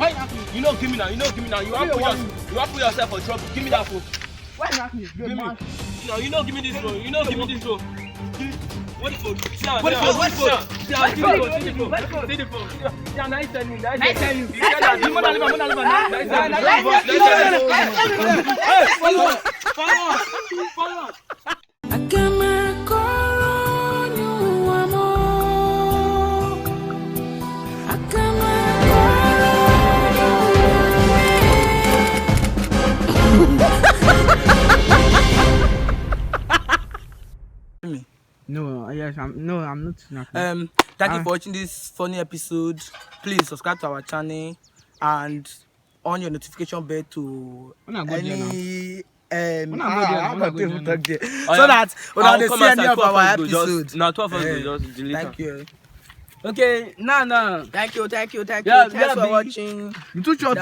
Why not me? You know, give me now. You want to put yourself for trouble. Give me that phone. Why not me? Give me. No, you know, give me this phone. You know, give me this phone. What the phone? See the phone. Yeah, nice telling you. Nice telling you. Follow. I'm not snapping. Thank you for watching this funny episode. Please subscribe to our channel and on your notification bell to so that when they see any of our episodes. Now 12 of us will just delete. Thank you. Okay, now. Thank you. Yeah, Thanks for big. watching. You too short,